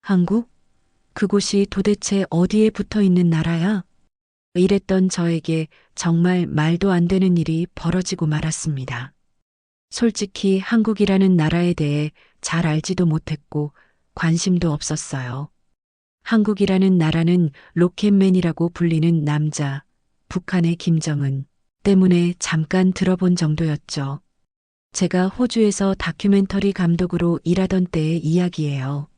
한국? 그곳이 도대체 어디에 붙어 있는 나라야? 이랬던 저에게 정말 말도 안 되는 일이 벌어지고 말았습니다. 솔직히 한국이라는 나라에 대해 잘 알지도 못했고 관심도 없었어요. 한국이라는 나라는 로켓맨이라고 불리는 남자, 북한의 김정은 때문에 잠깐 들어본 정도였죠. 제가 호주에서 다큐멘터리 감독으로 일하던 때의 이야기예요.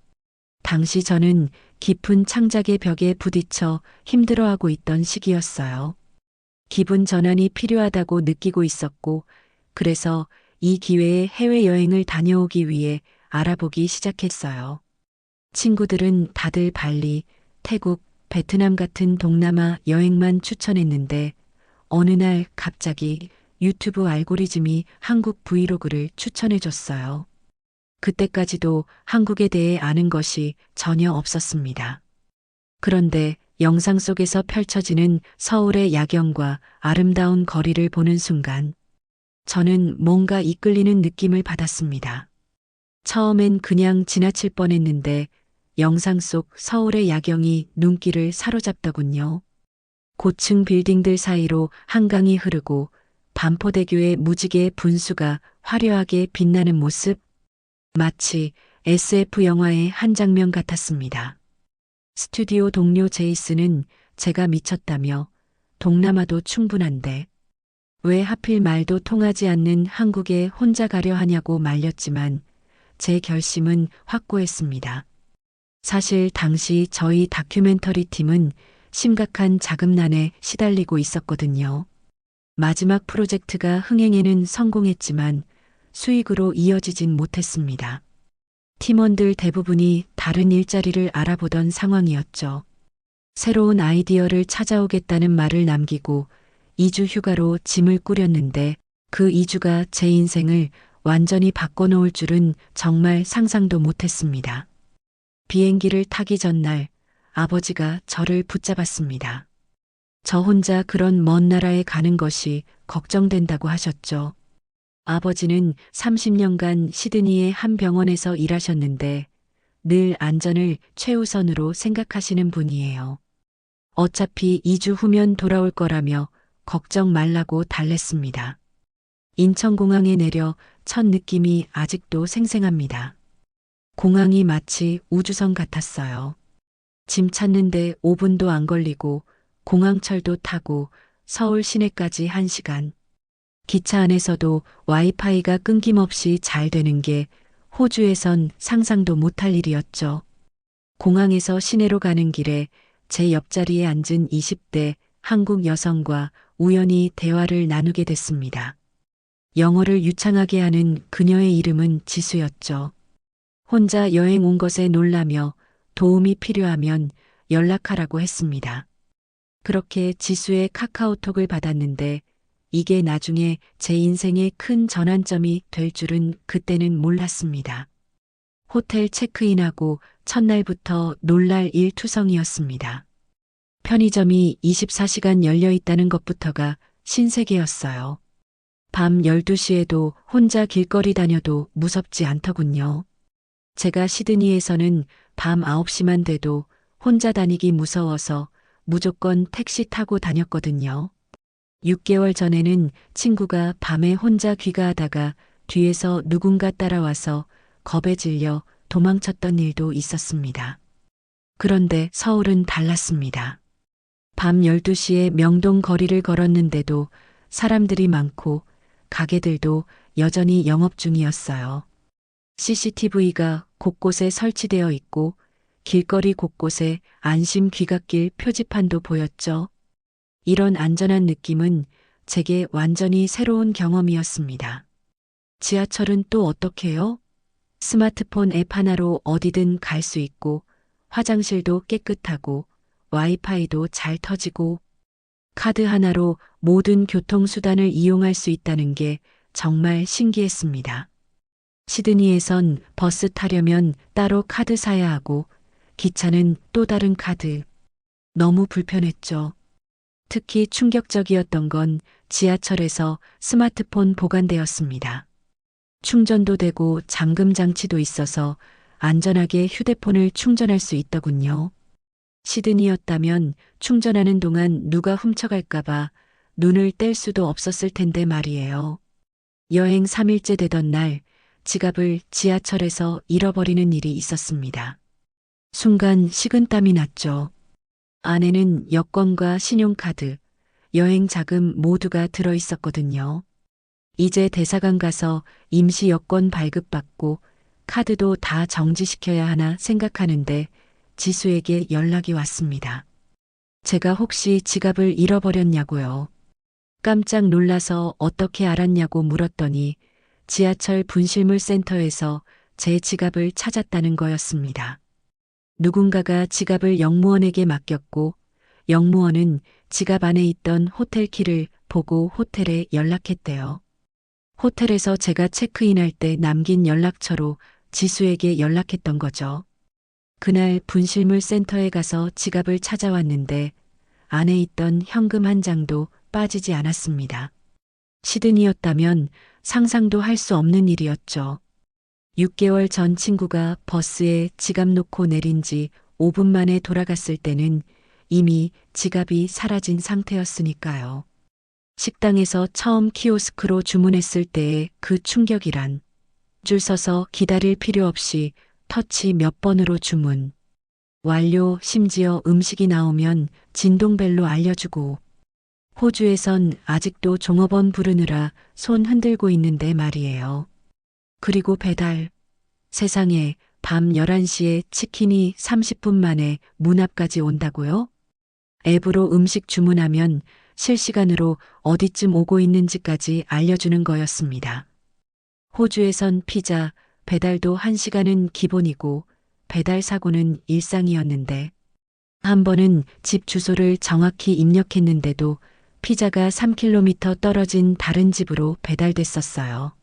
당시 저는 깊은 창작의 벽에 부딪혀 힘들어하고 있던 시기였어요. 기분 전환이 필요하다고 느끼고 있었고, 그래서 이 기회에 해외여행을 다녀오기 위해 알아보기 시작했어요. 친구들은 다들 발리, 태국, 베트남 같은 동남아 여행만 추천했는데, 어느 날 갑자기 유튜브 알고리즘이 한국 브이로그를 추천해줬어요. 그때까지도 한국에 대해 아는 것이 전혀 없었습니다. 그런데 영상 속에서 펼쳐지는 서울의 야경과 아름다운 거리를 보는 순간 저는 뭔가 이끌리는 느낌을 받았습니다. 처음엔 그냥 지나칠 뻔했는데 영상 속 서울의 야경이 눈길을 사로잡더군요. 고층 빌딩들 사이로 한강이 흐르고 반포대교의 무지개 분수가 화려하게 빛나는 모습, 마치 SF 영화의 한 장면 같았습니다. 스튜디오 동료 제이슨은 제가 미쳤다며 동남아도 충분한데 왜 하필 말도 통하지 않는 한국에 혼자 가려 하냐고 말렸지만 제 결심은 확고했습니다. 사실 당시 저희 다큐멘터리 팀은 심각한 자금난에 시달리고 있었거든요. 마지막 프로젝트가 흥행에는 성공했지만 수익으로 이어지진 못했습니다. 팀원들 대부분이 다른 일자리를 알아보던 상황이었죠. 새로운 아이디어를 찾아오겠다는 말을 남기고 2주 휴가로 짐을 꾸렸는데 그 2주가 제 인생을 완전히 바꿔놓을 줄은 정말 상상도 못했습니다. 비행기를 타기 전날 아버지가 저를 붙잡았습니다. 저 혼자 그런 먼 나라에 가는 것이 걱정된다고 하셨죠. 아버지는 30년간 시드니의 한 병원에서 일하셨는데 늘 안전을 최우선으로 생각하시는 분이에요. 어차피 2주 후면 돌아올 거라며 걱정 말라고 달랬습니다. 인천공항에 내려 첫 느낌이 아직도 생생합니다. 공항이 마치 우주선 같았어요. 짐 찾는데 5분도 안 걸리고 공항철도 타고 서울 시내까지 1시간. 기차 안에서도 와이파이가 끊김없이 잘 되는 게 호주에선 상상도 못할 일이었죠. 공항에서 시내로 가는 길에 제 옆자리에 앉은 20대 한국 여성과 우연히 대화를 나누게 됐습니다. 영어를 유창하게 하는 그녀의 이름은 지수였죠. 혼자 여행 온 것에 놀라며 도움이 필요하면 연락하라고 했습니다. 그렇게 지수의 카카오톡을 받았는데 이게 나중에 제 인생의 큰 전환점이 될 줄은 그때는 몰랐습니다. 호텔 체크인하고 첫날부터 놀랄 일투성이었습니다. 편의점이 24시간 열려 있다는 것부터가 신세계였어요. 밤 12시에도 혼자 길거리 다녀도 무섭지 않더군요. 제가 시드니에서는 밤 9시만 돼도 혼자 다니기 무서워서 무조건 택시 타고 다녔거든요. 6개월 전에는 친구가 밤에 혼자 귀가하다가 뒤에서 누군가 따라와서 겁에 질려 도망쳤던 일도 있었습니다. 그런데 서울은 달랐습니다. 밤 12시에 명동 거리를 걸었는데도 사람들이 많고 가게들도 여전히 영업 중이었어요. CCTV가 곳곳에 설치되어 있고 길거리 곳곳에 안심 귀갓길 표지판도 보였죠. 이런 안전한 느낌은 제게 완전히 새로운 경험이었습니다. 지하철은 또 어떻게요? 스마트폰 앱 하나로 어디든 갈 수 있고 화장실도 깨끗하고 와이파이도 잘 터지고 카드 하나로 모든 교통수단을 이용할 수 있다는 게 정말 신기했습니다. 시드니에선 버스 타려면 따로 카드 사야 하고 기차는 또 다른 카드. 너무 불편했죠. 특히 충격적이었던 건 지하철에서 스마트폰 보관대였습니다. 충전도 되고 잠금 장치도 있어서 안전하게 휴대폰을 충전할 수 있더군요. 시드니였다면 충전하는 동안 누가 훔쳐갈까봐 눈을 뗄 수도 없었을 텐데 말이에요. 여행 3일째 되던 날 지갑을 지하철에서 잃어버리는 일이 있었습니다. 순간 식은땀이 났죠. 안에는 여권과 신용카드, 여행 자금 모두가 들어 있었거든요. 이제 대사관 가서 임시 여권 발급받고 카드도 다 정지시켜야 하나 생각하는데 지수에게 연락이 왔습니다. 제가 혹시 지갑을 잃어버렸냐고요. 깜짝 놀라서 어떻게 알았냐고 물었더니 지하철 분실물 센터에서 제 지갑을 찾았다는 거였습니다. 누군가가 지갑을 영무원에게 맡겼고 영무원은 지갑 안에 있던 호텔 키를 보고 호텔에 연락했대요. 호텔에서 제가 체크인할 때 남긴 연락처로 지수에게 연락했던 거죠. 그날 분실물 센터에 가서 지갑을 찾아왔는데 안에 있던 현금 한 장도 빠지지 않았습니다. 시드니였다면 상상도 할 수 없는 일이었죠. 6개월 전 친구가 버스에 지갑 놓고 내린 지 5분 만에 돌아갔을 때는 이미 지갑이 사라진 상태였으니까요. 식당에서 처음 키오스크로 주문했을 때의 그 충격이란 줄 서서 기다릴 필요 없이 터치 몇 번으로 주문. 완료, 심지어 음식이 나오면 진동벨로 알려주고. 호주에선 아직도 종업원 부르느라 손 흔들고 있는데 말이에요. 그리고 배달. 세상에 밤 11시에 치킨이 30분 만에 문 앞까지 온다고요? 앱으로 음식 주문하면 실시간으로 어디쯤 오고 있는지까지 알려주는 거였습니다. 호주에선 피자, 배달도 1시간은 기본이고 배달 사고는 일상이었는데 한 번은 집 주소를 정확히 입력했는데도 피자가 3km 떨어진 다른 집으로 배달됐었어요.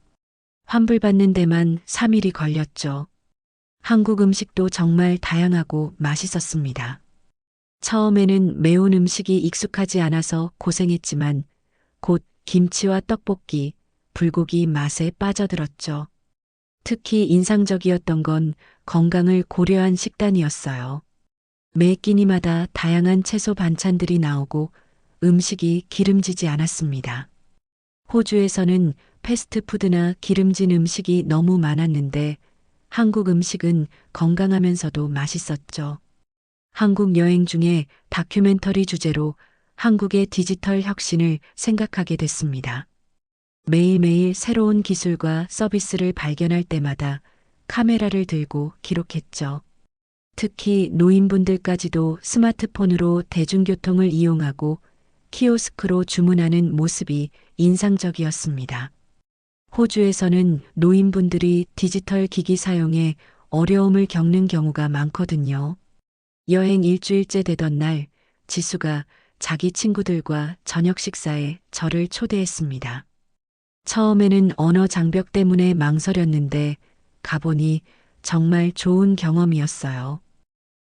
환불받는 데만 3일이 걸렸죠. 한국 음식도 정말 다양하고 맛있었습니다. 처음에는 매운 음식이 익숙하지 않아서 고생했지만 곧 김치와 떡볶이, 불고기 맛에 빠져들었죠. 특히 인상적이었던 건 건강을 고려한 식단이었어요. 매 끼니마다 다양한 채소 반찬들이 나오고 음식이 기름지지 않았습니다. 호주에서는 패스트푸드나 기름진 음식이 너무 많았는데 한국 음식은 건강하면서도 맛있었죠. 한국 여행 중에 다큐멘터리 주제로 한국의 디지털 혁신을 생각하게 됐습니다. 매일매일 새로운 기술과 서비스를 발견할 때마다 카메라를 들고 기록했죠. 특히 노인분들까지도 스마트폰으로 대중교통을 이용하고 키오스크로 주문하는 모습이 인상적이었습니다. 호주에서는 노인분들이 디지털 기기 사용에 어려움을 겪는 경우가 많거든요. 여행 일주일째 되던 날 지수가 자기 친구들과 저녁 식사에 저를 초대했습니다. 처음에는 언어 장벽 때문에 망설였는데 가보니 정말 좋은 경험이었어요.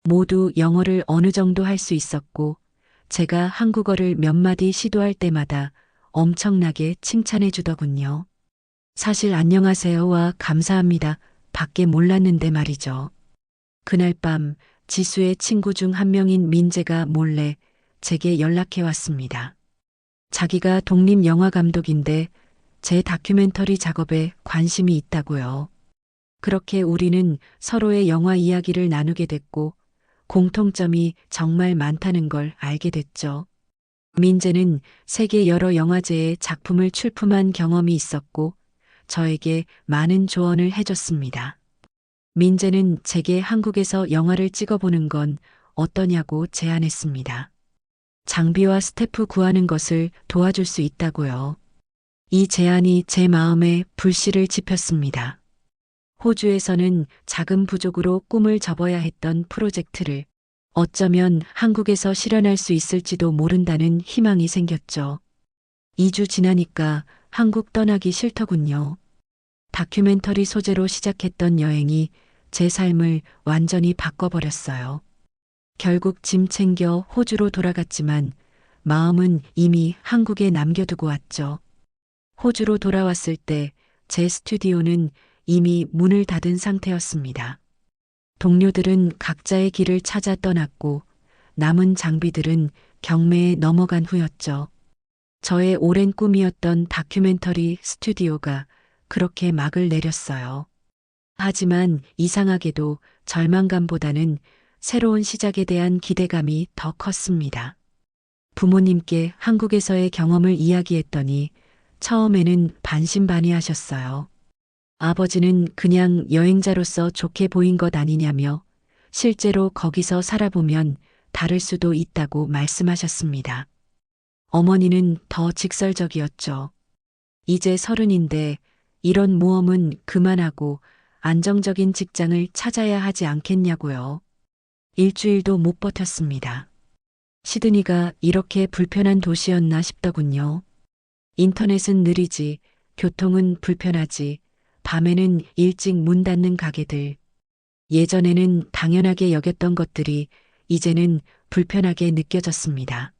모두 영어를 어느 정도 할 수 있었고 제가 한국어를 몇 마디 시도할 때마다 엄청나게 칭찬해 주더군요. 사실 안녕하세요와 감사합니다 밖에 몰랐는데 말이죠. 그날 밤 지수의 친구 중 한 명인 민재가 몰래 제게 연락해 왔습니다. 자기가 독립 영화 감독인데 제 다큐멘터리 작업에 관심이 있다고요. 그렇게 우리는 서로의 영화 이야기를 나누게 됐고 공통점이 정말 많다는 걸 알게 됐죠. 민재는 세계 여러 영화제에 작품을 출품한 경험이 있었고 저에게 많은 조언을 해줬습니다. 민재는 제게 한국에서 영화를 찍어보는 건 어떠냐고 제안했습니다. 장비와 스태프 구하는 것을 도와줄 수 있다고요. 이 제안이 제 마음에 불씨를 지폈습니다. 호주에서는 자금 부족으로 꿈을 접어야 했던 프로젝트를 어쩌면 한국에서 실현할 수 있을지도 모른다는 희망이 생겼죠. 2주 지나니까 한국 떠나기 싫더군요. 다큐멘터리 소재로 시작했던 여행이 제 삶을 완전히 바꿔버렸어요. 결국 짐 챙겨 호주로 돌아갔지만 마음은 이미 한국에 남겨두고 왔죠. 호주로 돌아왔을 때 제 스튜디오는 이미 문을 닫은 상태였습니다. 동료들은 각자의 길을 찾아 떠났고 남은 장비들은 경매에 넘어간 후였죠. 저의 오랜 꿈이었던 다큐멘터리 스튜디오가 그렇게 막을 내렸어요. 하지만 이상하게도 절망감보다는 새로운 시작에 대한 기대감이 더 컸습니다. 부모님께 한국에서의 경험을 이야기했더니 처음에는 반신반의하셨어요. 아버지는 그냥 여행자로서 좋게 보인 것 아니냐며 실제로 거기서 살아보면 다를 수도 있다고 말씀하셨습니다. 어머니는 더 직설적이었죠. 이제 30인데 이런 모험은 그만하고 안정적인 직장을 찾아야 하지 않겠냐고요. 일주일도 못 버텼습니다. 시드니가 이렇게 불편한 도시였나 싶더군요. 인터넷은 느리지, 교통은 불편하지, 밤에는 일찍 문 닫는 가게들. 예전에는 당연하게 여겼던 것들이 이제는 불편하게 느껴졌습니다.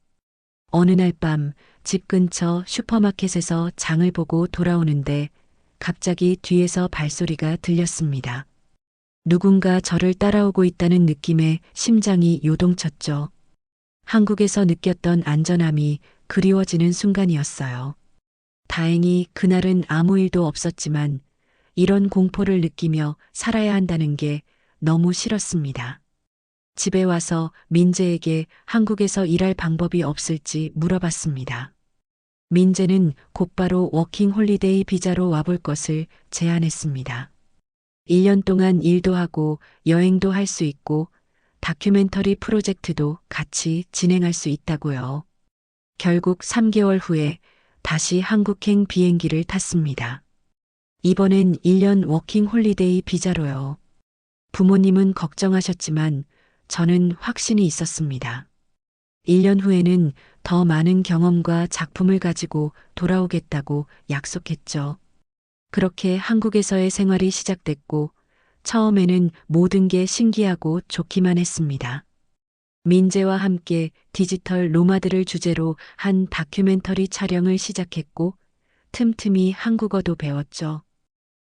어느 날 밤 집 근처 슈퍼마켓에서 장을 보고 돌아오는데 갑자기 뒤에서 발소리가 들렸습니다. 누군가 저를 따라오고 있다는 느낌에 심장이 요동쳤죠. 한국에서 느꼈던 안전함이 그리워지는 순간이었어요. 다행히 그날은 아무 일도 없었지만 이런 공포를 느끼며 살아야 한다는 게 너무 싫었습니다. 집에 와서 민재에게 한국에서 일할 방법이 없을지 물어봤습니다. 민재는 곧바로 워킹 홀리데이 비자로 와볼 것을 제안했습니다. 1년 동안 일도 하고 여행도 할 수 있고 다큐멘터리 프로젝트도 같이 진행할 수 있다고요. 결국 3개월 후에 다시 한국행 비행기를 탔습니다. 이번엔 1년 워킹 홀리데이 비자로요. 부모님은 걱정하셨지만 저는 확신이 있었습니다. 1년 후에는 더 많은 경험과 작품을 가지고 돌아오겠다고 약속했죠. 그렇게 한국에서의 생활이 시작됐고 처음에는 모든 게 신기하고 좋기만 했습니다. 민재와 함께 디지털 노마드를 주제로 한 다큐멘터리 촬영을 시작했고 틈틈이 한국어도 배웠죠.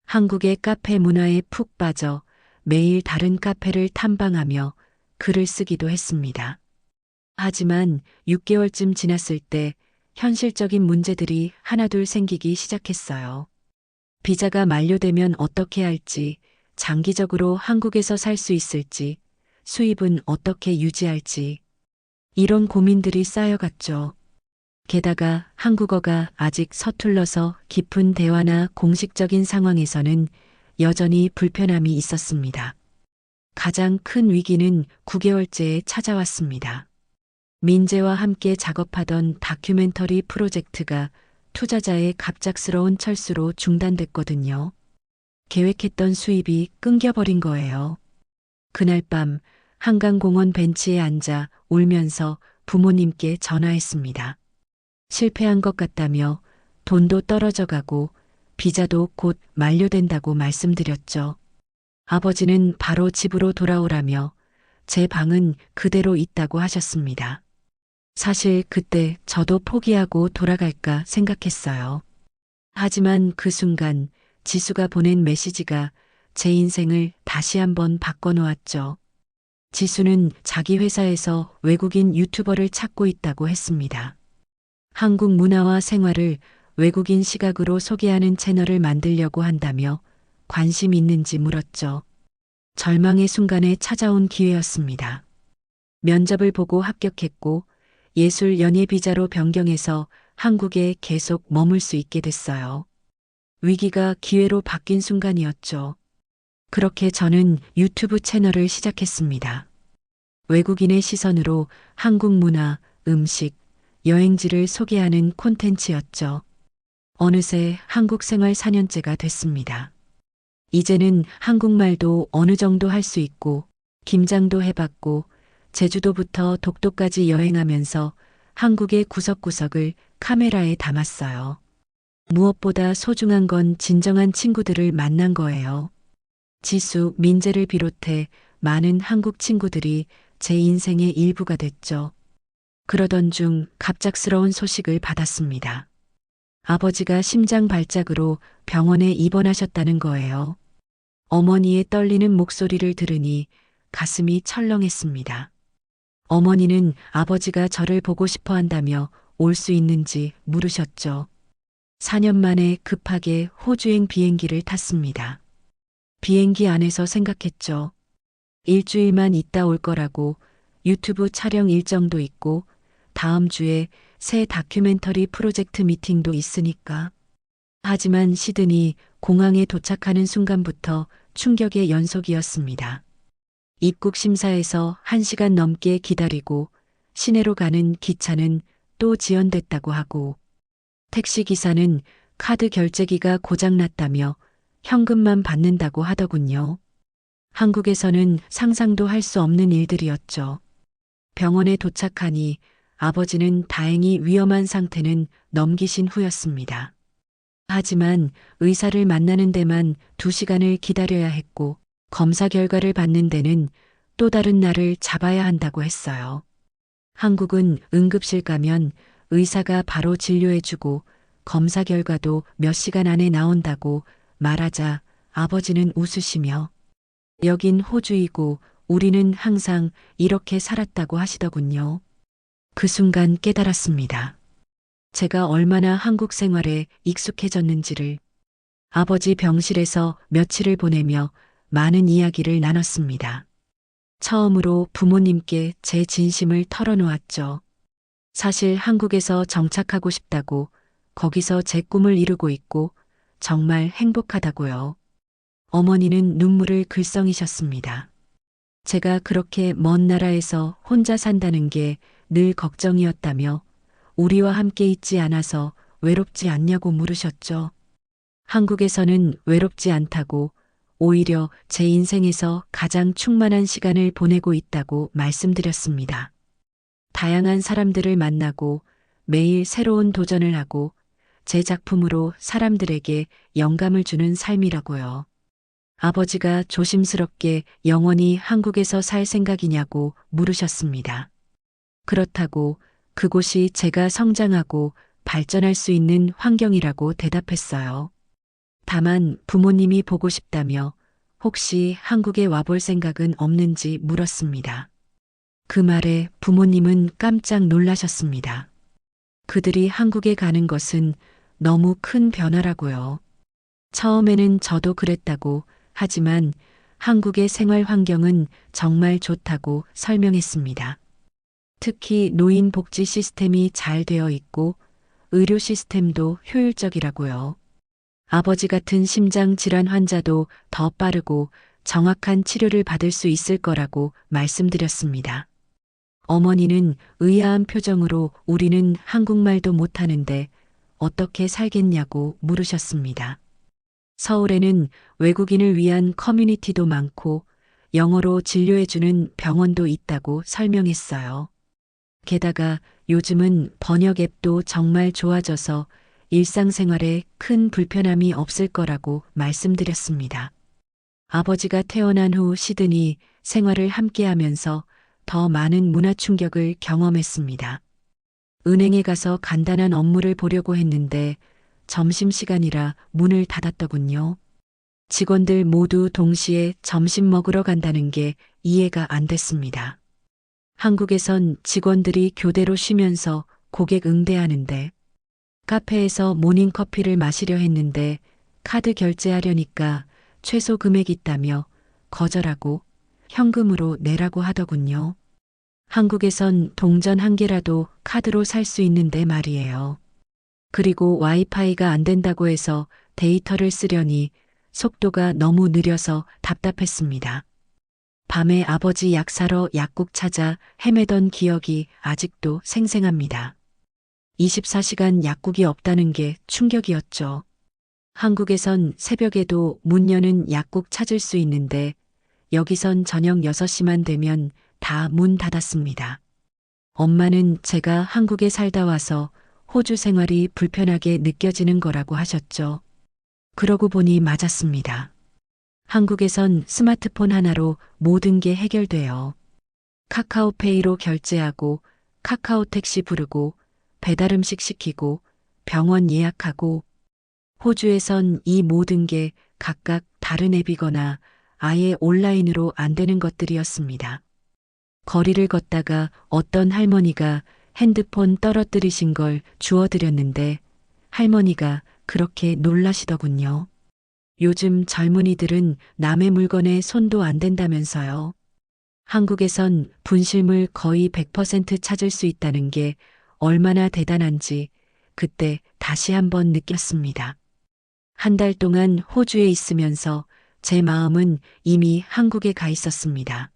한국의 카페 문화에 푹 빠져 매일 다른 카페를 탐방하며 글을 쓰기도 했습니다. 하지만 6개월쯤 지났을 때 현실적인 문제들이 하나둘 생기기 시작했어요. 비자가 만료되면 어떻게 할지, 장기적으로 한국에서 살 수 있을지, 수입은 어떻게 유지할지, 이런 고민들이 쌓여갔죠. 게다가 한국어가 아직 서툴러서 깊은 대화나 공식적인 상황에서는 여전히 불편함이 있었습니다. 가장 큰 위기는 9개월째에 찾아왔습니다. 민재와 함께 작업하던 다큐멘터리 프로젝트가 투자자의 갑작스러운 철수로 중단됐거든요. 계획했던 수입이 끊겨버린 거예요. 그날 밤 한강공원 벤치에 앉아 울면서 부모님께 전화했습니다. 실패한 것 같다며 돈도 떨어져 가고 비자도 곧 만료된다고 말씀드렸죠. 아버지는 바로 집으로 돌아오라며 제 방은 그대로 있다고 하셨습니다. 사실 그때 저도 포기하고 돌아갈까 생각했어요. 하지만 그 순간 지수가 보낸 메시지가 제 인생을 다시 한번 바꿔놓았죠. 지수는 자기 회사에서 외국인 유튜버를 찾고 있다고 했습니다. 한국 문화와 생활을 외국인 시각으로 소개하는 채널을 만들려고 한다며 관심 있는지 물었죠. 절망의 순간에 찾아온 기회였습니다. 면접을 보고 합격했고 예술 연예 비자로 변경해서 한국에 계속 머물 수 있게 됐어요. 위기가 기회로 바뀐 순간이었죠. 그렇게 저는 유튜브 채널을 시작했습니다. 외국인의 시선으로 한국 문화, 음식, 여행지를 소개하는 콘텐츠였죠. 어느새 한국 생활 4년째가 됐습니다. 이제는 한국말도 어느 정도 할 수 있고 김장도 해봤고 제주도부터 독도까지 여행하면서 한국의 구석구석을 카메라에 담았어요. 무엇보다 소중한 건 진정한 친구들을 만난 거예요. 지수, 민재를 비롯해 많은 한국 친구들이 제 인생의 일부가 됐죠. 그러던 중 갑작스러운 소식을 받았습니다. 아버지가 심장 발작으로 병원에 입원하셨다는 거예요. 어머니의 떨리는 목소리를 들으니 가슴이 철렁했습니다. 어머니는 아버지가 저를 보고 싶어 한다며 올 수 있는지 물으셨죠. 4년 만에 급하게 호주행 비행기를 탔습니다. 비행기 안에서 생각했죠. 일주일만 있다 올 거라고. 유튜브 촬영 일정도 있고 다음 주에 새 다큐멘터리 프로젝트 미팅도 있으니까. 하지만 시드니 공항에 도착하는 순간부터 충격의 연속이었습니다. 입국 심사에서 1시간 넘게 기다리고 시내로 가는 기차는 또 지연됐다고 하고 택시 기사는 카드 결제기가 고장났다며 현금만 받는다고 하더군요. 한국에서는 상상도 할 수 없는 일들이었죠. 병원에 도착하니 아버지는 다행히 위험한 상태는 넘기신 후였습니다. 하지만 의사를 만나는 데만 2시간을 기다려야 했고 검사 결과를 받는 데는 또 다른 날을 잡아야 한다고 했어요. 한국은 응급실 가면 의사가 바로 진료해주고 검사 결과도 몇 시간 안에 나온다고 말하자 아버지는 웃으시며 여긴 호주이고 우리는 항상 이렇게 살았다고 하시더군요. 그 순간 깨달았습니다. 제가 얼마나 한국 생활에 익숙해졌는지를. 아버지 병실에서 며칠을 보내며 많은 이야기를 나눴습니다. 처음으로 부모님께 제 진심을 털어놓았죠. 사실 한국에서 정착하고 싶다고, 거기서 제 꿈을 이루고 있고 정말 행복하다고요. 어머니는 눈물을 글썽이셨습니다. 제가 그렇게 먼 나라에서 혼자 산다는 게 늘 걱정이었다며 우리와 함께 있지 않아서 외롭지 않냐고 물으셨죠. 한국에서는 외롭지 않다고 오히려 제 인생에서 가장 충만한 시간을 보내고 있다고 말씀드렸습니다. 다양한 사람들을 만나고 매일 새로운 도전을 하고 제 작품으로 사람들에게 영감을 주는 삶이라고요. 아버지가 조심스럽게 영원히 한국에서 살 생각이냐고 물으셨습니다. 그렇다고 그곳이 제가 성장하고 발전할 수 있는 환경이라고 대답했어요. 다만 부모님이 보고 싶다며 혹시 한국에 와볼 생각은 없는지 물었습니다. 그 말에 부모님은 깜짝 놀라셨습니다. 그들이 한국에 가는 것은 너무 큰 변화라고요. 처음에는 저도 그랬다고 하지만 한국의 생활 환경은 정말 좋다고 설명했습니다. 특히 노인 복지 시스템이 잘 되어 있고 의료 시스템도 효율적이라고요. 아버지 같은 심장 질환 환자도 더 빠르고 정확한 치료를 받을 수 있을 거라고 말씀드렸습니다. 어머니는 의아한 표정으로 우리는 한국말도 못하는데 어떻게 살겠냐고 물으셨습니다. 서울에는 외국인을 위한 커뮤니티도 많고 영어로 진료해주는 병원도 있다고 설명했어요. 게다가 요즘은 번역 앱도 정말 좋아져서 일상생활에 큰 불편함이 없을 거라고 말씀드렸습니다. 아버지가 태어난 후 시드니 생활을 함께하면서 더 많은 문화 충격을 경험했습니다. 은행에 가서 간단한 업무를 보려고 했는데 점심시간이라 문을 닫았더군요. 직원들 모두 동시에 점심 먹으러 간다는 게 이해가 안 됐습니다. 한국에선 직원들이 교대로 쉬면서 고객 응대하는데 카페에서 모닝커피를 마시려 했는데 카드 결제하려니까 최소 금액 있다며 거절하고 현금으로 내라고 하더군요. 한국에선 동전 1개라도 카드로 살 수 있는데 말이에요. 그리고 와이파이가 안 된다고 해서 데이터를 쓰려니 속도가 너무 느려서 답답했습니다. 밤에 아버지 약 사러 약국 찾아 헤매던 기억이 아직도 생생합니다. 24시간 약국이 없다는 게 충격이었죠. 한국에선 새벽에도 문 여는 약국 찾을 수 있는데 여기선 저녁 6시만 되면 다 문 닫았습니다. 엄마는 제가 한국에 살다 와서 호주 생활이 불편하게 느껴지는 거라고 하셨죠. 그러고 보니 맞았습니다. 한국에선 스마트폰 하나로 모든 게 해결돼요. 카카오페이로 결제하고 카카오 택시 부르고 배달음식 시키고 병원 예약하고 호주에선 이 모든 게 각각 다른 앱이거나 아예 온라인으로 안 되는 것들이었습니다. 거리를 걷다가 어떤 할머니가 핸드폰 떨어뜨리신 걸 주워드렸는데 할머니가 그렇게 놀라시더군요. 요즘 젊은이들은 남의 물건에 손도 안 댄다면서요. 한국에선 분실물 거의 100% 찾을 수 있다는 게 얼마나 대단한지 그때 다시 한번 느꼈습니다. 한 달 동안 호주에 있으면서 제 마음은 이미 한국에 가 있었습니다.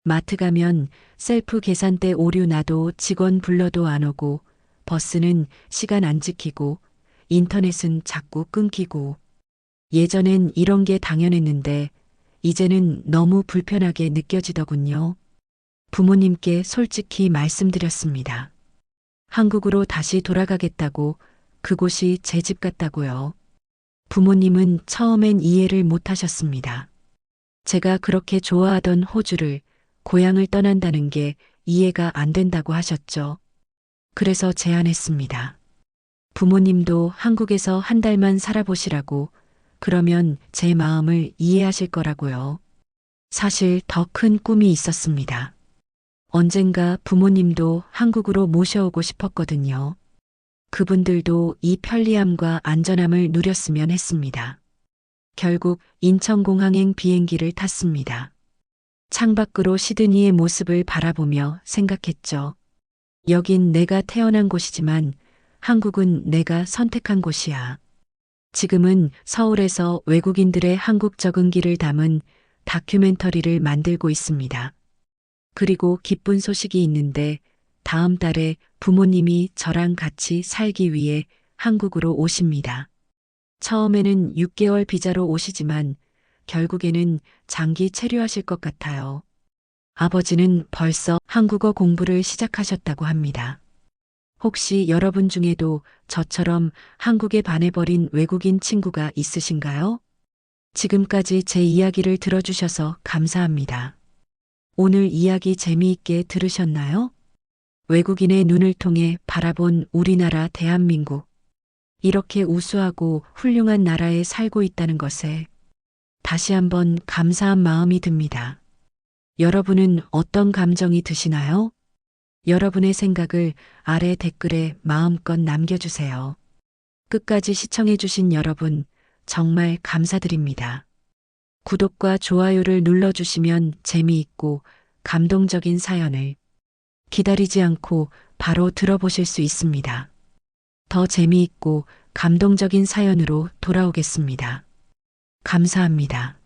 마트 가면 셀프 계산대 오류 나도 직원 불러도 안 오고 버스는 시간 안 지키고 인터넷은 자꾸 끊기고 예전엔 이런 게 당연했는데 이제는 너무 불편하게 느껴지더군요. 부모님께 솔직히 말씀드렸습니다. 한국으로 다시 돌아가겠다고 그곳이 제 집 같다고요. 부모님은 처음엔 이해를 못 하셨습니다. 제가 그렇게 좋아하던 호주를 고향을 떠난다는 게 이해가 안 된다고 하셨죠. 그래서 제안했습니다. 부모님도 한국에서 한 달만 살아보시라고 그러면 제 마음을 이해하실 거라고요. 사실 더 큰 꿈이 있었습니다. 언젠가 부모님도 한국으로 모셔오고 싶었거든요. 그분들도 이 편리함과 안전함을 누렸으면 했습니다. 결국 인천공항행 비행기를 탔습니다. 창밖으로 시드니의 모습을 바라보며 생각했죠. 여긴 내가 태어난 곳이지만 한국은 내가 선택한 곳이야. 지금은 서울에서 외국인들의 한국 적응기를 담은 다큐멘터리를 만들고 있습니다. 그리고 기쁜 소식이 있는데 다음 달에 부모님이 저랑 같이 살기 위해 한국으로 오십니다. 처음에는 6개월 비자로 오시지만 결국에는 장기 체류하실 것 같아요. 아버지는 벌써 한국어 공부를 시작하셨다고 합니다. 혹시 여러분 중에도 저처럼 한국에 반해버린 외국인 친구가 있으신가요? 지금까지 제 이야기를 들어주셔서 감사합니다. 오늘 이야기 재미있게 들으셨나요? 외국인의 눈을 통해 바라본 우리나라 대한민국. 이렇게 우수하고 훌륭한 나라에 살고 있다는 것에 다시 한번 감사한 마음이 듭니다. 여러분은 어떤 감정이 드시나요? 여러분의 생각을 아래 댓글에 마음껏 남겨주세요. 끝까지 시청해주신 여러분, 정말 감사드립니다. 구독과 좋아요를 눌러주시면 재미있고 감동적인 사연을 기다리지 않고 바로 들어보실 수 있습니다. 더 재미있고 감동적인 사연으로 돌아오겠습니다. 감사합니다.